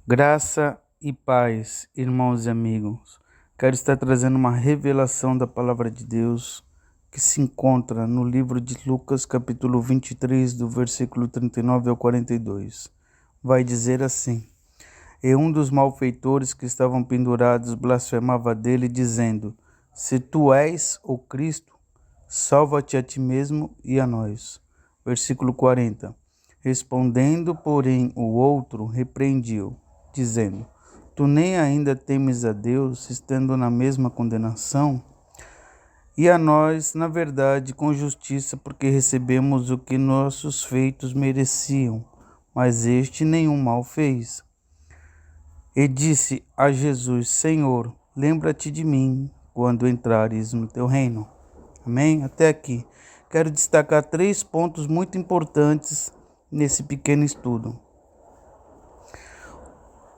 Graça e paz, irmãos e amigos. Quero estar trazendo uma revelação da palavra de Deus que se encontra no livro de Lucas, capítulo 23, do versículo 39 ao 42. Vai dizer assim: E um dos malfeitores que estavam pendurados blasfemava dele, dizendo: Se tu és o Cristo, salva-te a ti mesmo e a nós. Versículo 40. Respondendo, porém, o outro repreendiu, dizendo: Tu nem ainda temes a Deus, estando na mesma condenação? E a nós, na verdade, com justiça, porque recebemos o que nossos feitos mereciam, mas este nenhum mal fez. E disse a Jesus: Senhor, lembra-te de mim quando entrares no teu reino. Amém? Até aqui. Quero destacar 3 pontos muito importantes nesse pequeno estudo.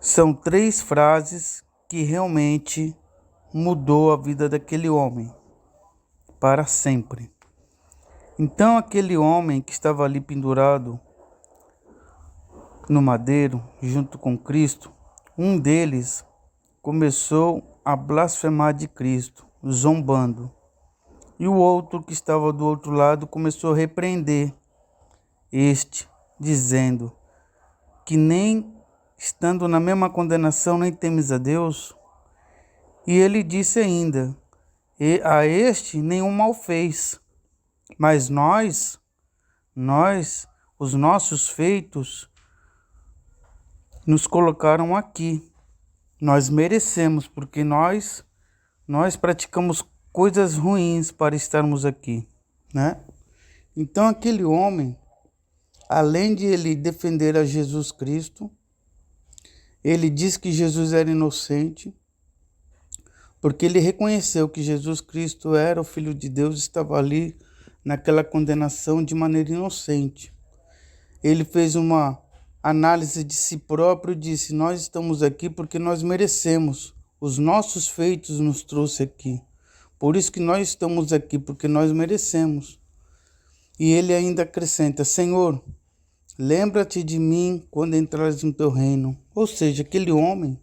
São 3 frases que realmente mudou a vida daquele homem para sempre. Então, aquele homem que estava ali pendurado no madeiro, junto com Cristo, um deles começou a blasfemar de Cristo, zombando. E o outro que estava do outro lado começou a repreender este, dizendo que nem estando na mesma condenação, nem temes a Deus. E ele disse ainda: E a este nenhum mal fez, mas nós, os nossos feitos, nos colocaram aqui. Nós merecemos, porque nós praticamos coisas ruins para estarmos aqui, né? Então aquele homem, além de ele defender a Jesus Cristo, ele diz que Jesus era inocente, porque ele reconheceu que Jesus Cristo era o Filho de Deus e estava ali naquela condenação de maneira inocente. Ele fez uma análise de si próprio e disse: nós estamos aqui porque nós merecemos. Os nossos feitos nos trouxe aqui. Por isso que nós estamos aqui, porque nós merecemos. E ele ainda acrescenta: Senhor, lembra-te de mim quando entrares no teu reino. Ou seja, aquele homem,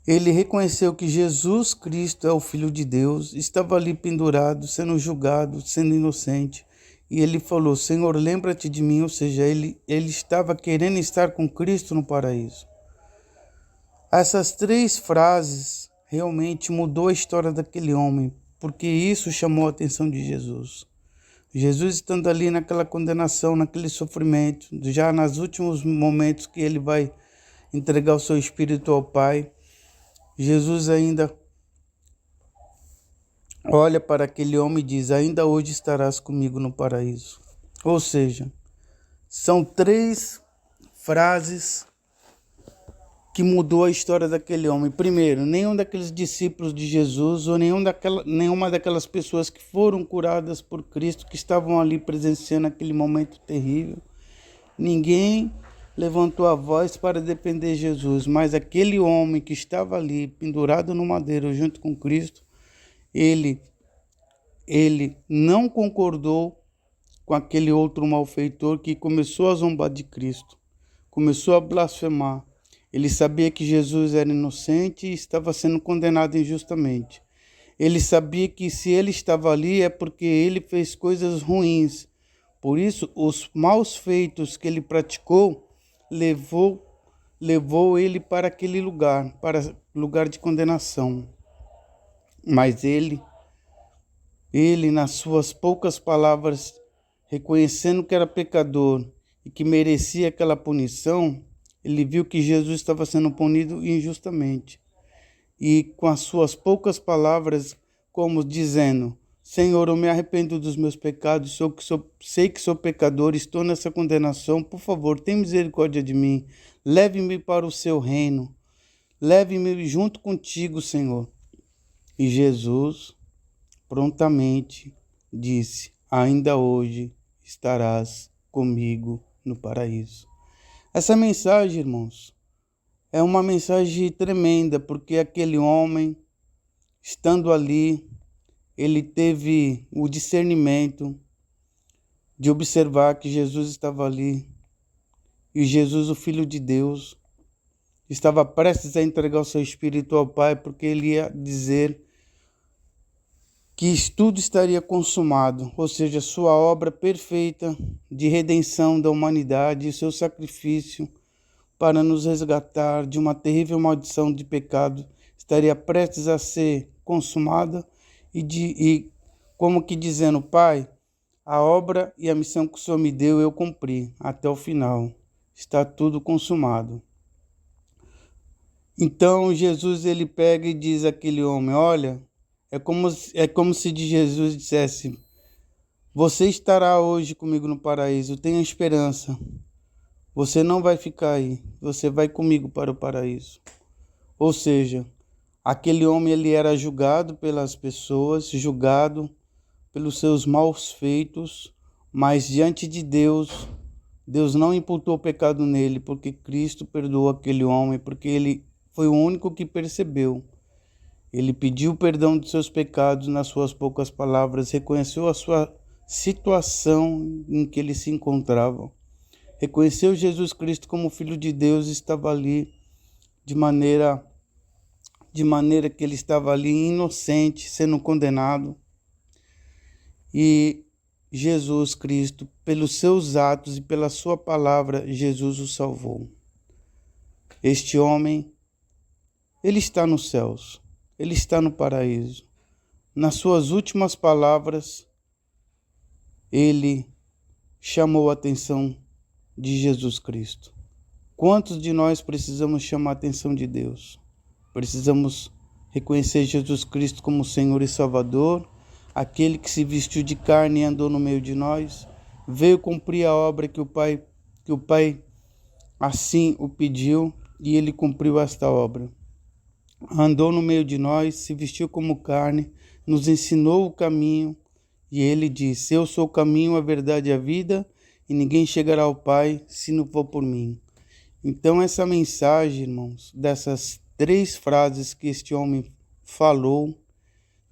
ele reconheceu que Jesus Cristo é o Filho de Deus, estava ali pendurado, sendo julgado, sendo inocente. E ele falou: Senhor, lembra-te de mim. Ou seja, ele estava querendo estar com Cristo no paraíso. Essas 3 frases realmente mudou a história daquele homem, porque isso chamou a atenção de Jesus. Jesus estando ali naquela condenação, naquele sofrimento, já nos últimos momentos que ele vai entregar o seu espírito ao Pai, Jesus ainda olha para aquele homem e diz: ainda hoje estarás comigo no paraíso. Ou seja, são 3 frases que mudou a história daquele homem. Primeiro, nenhum daqueles discípulos de Jesus ou nenhuma daquelas pessoas que foram curadas por Cristo, que estavam ali presenciando aquele momento terrível, ninguém levantou a voz para defender Jesus, mas aquele homem que estava ali pendurado no madeiro junto com Cristo, ele não concordou com aquele outro malfeitor que começou a zombar de Cristo, começou a blasfemar. Ele sabia que Jesus era inocente e estava sendo condenado injustamente. Ele sabia que se ele estava ali é porque ele fez coisas ruins. Por isso, os maus feitos que ele praticou levou ele para aquele lugar, para lugar de condenação. Mas ele, nas suas poucas palavras, reconhecendo que era pecador e que merecia aquela punição, ele viu que Jesus estava sendo punido injustamente. E com as suas poucas palavras, como dizendo: Senhor, eu me arrependo dos meus pecados, sei que sou pecador, estou nessa condenação, por favor, tenha misericórdia de mim, leve-me para o seu reino, leve-me junto contigo, Senhor. E Jesus prontamente disse: ainda hoje estarás comigo no paraíso. Essa mensagem, irmãos, é uma mensagem tremenda, porque aquele homem, estando ali, ele teve o discernimento de observar que Jesus estava ali, e Jesus, o Filho de Deus, estava prestes a entregar o seu espírito ao Pai, porque ele ia dizer que tudo estaria consumado, ou seja, sua obra perfeita de redenção da humanidade e seu sacrifício para nos resgatar de uma terrível maldição de pecado estaria prestes a ser consumada e como que dizendo: Pai, a obra e a missão que o Senhor me deu eu cumpri até o final, está tudo consumado. Então Jesus ele pega e diz àquele homem: olha, é como se de Jesus dissesse: você estará hoje comigo no paraíso, tenha esperança. Você não vai ficar aí, você vai comigo para o paraíso. Ou seja, aquele homem ele era julgado pelas pessoas, julgado pelos seus maus feitos, mas diante de Deus, Deus não imputou o pecado nele, porque Cristo perdoou aquele homem, porque ele foi o único que percebeu. Ele pediu perdão dos seus pecados nas suas poucas palavras, reconheceu a sua situação em que ele se encontrava. Reconheceu Jesus Cristo como Filho de Deus e estava ali de maneira que ele estava ali inocente, sendo condenado. E Jesus Cristo, pelos seus atos e pela sua palavra, Jesus o salvou. Este homem, ele está nos céus. Ele está no paraíso. Nas suas últimas palavras, ele chamou a atenção de Jesus Cristo. Quantos de nós precisamos chamar a atenção de Deus? Precisamos reconhecer Jesus Cristo como Senhor e Salvador, aquele que se vestiu de carne e andou no meio de nós, veio cumprir a obra que o Pai assim o pediu, e ele cumpriu esta obra. Andou no meio de nós, se vestiu como carne, nos ensinou o caminho, e ele disse: eu sou o caminho, a verdade e a vida, e ninguém chegará ao Pai se não for por mim. Então essa mensagem, irmãos, dessas 3 frases que este homem falou,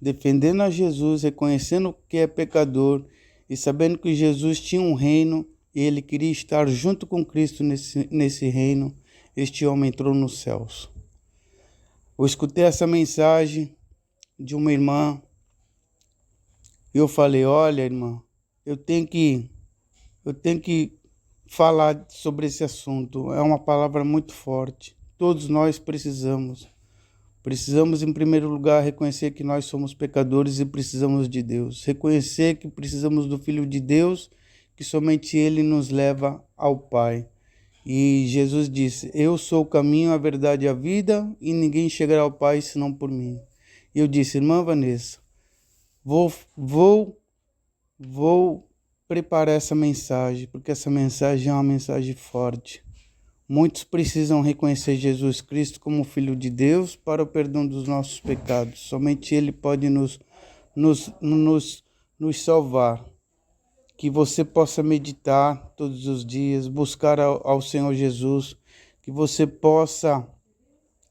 defendendo a Jesus, reconhecendo que é pecador e sabendo que Jesus tinha um reino e ele queria estar junto com Cristo nesse reino, este homem entrou nos céus. Eu escutei essa mensagem de uma irmã e eu falei: olha, irmã, eu tenho que falar sobre esse assunto. É uma palavra muito forte. Todos nós precisamos em primeiro lugar reconhecer que nós somos pecadores e precisamos de Deus. Reconhecer que precisamos do Filho de Deus, que somente Ele nos leva ao Pai. E Jesus disse: eu sou o caminho, a verdade e a vida, e ninguém chegará ao Pai senão por mim. E eu disse: irmã Vanessa, vou preparar essa mensagem, porque essa mensagem é uma mensagem forte. Muitos precisam reconhecer Jesus Cristo como Filho de Deus para o perdão dos nossos pecados. Somente Ele pode nos salvar. Que você possa meditar todos os dias, buscar ao Senhor Jesus, que você possa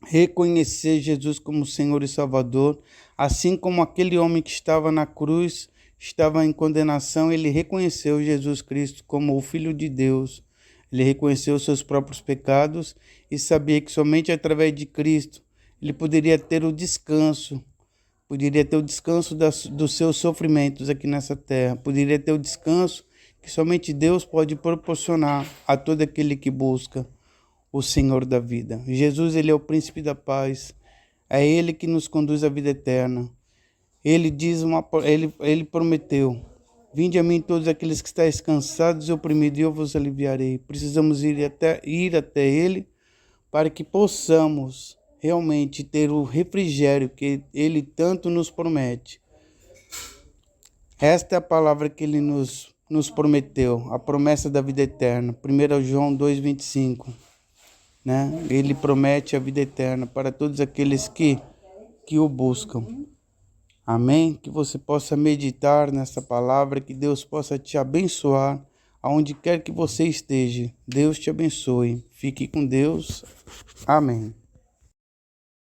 reconhecer Jesus como Senhor e Salvador, assim como aquele homem que estava na cruz, estava em condenação, ele reconheceu Jesus Cristo como o Filho de Deus. Ele reconheceu os seus próprios pecados e sabia que somente através de Cristo ele poderia ter o descanso dos seus sofrimentos aqui nessa terra, poderia ter o descanso que somente Deus pode proporcionar a todo aquele que busca o Senhor da vida. Jesus, ele é o príncipe da paz, é Ele que nos conduz à vida eterna. Ele prometeu: vinde a mim todos aqueles que estáis cansados e oprimidos, e eu vos aliviarei. Precisamos ir até Ele para que possamos realmente ter o refrigério que Ele tanto nos promete. Esta é a palavra que Ele nos prometeu, a promessa da vida eterna. 1 João 2,25. Né? Ele promete a vida eterna para todos aqueles que o buscam. Amém? Que você possa meditar nessa palavra, que Deus possa te abençoar aonde quer que você esteja. Deus te abençoe. Fique com Deus. Amém.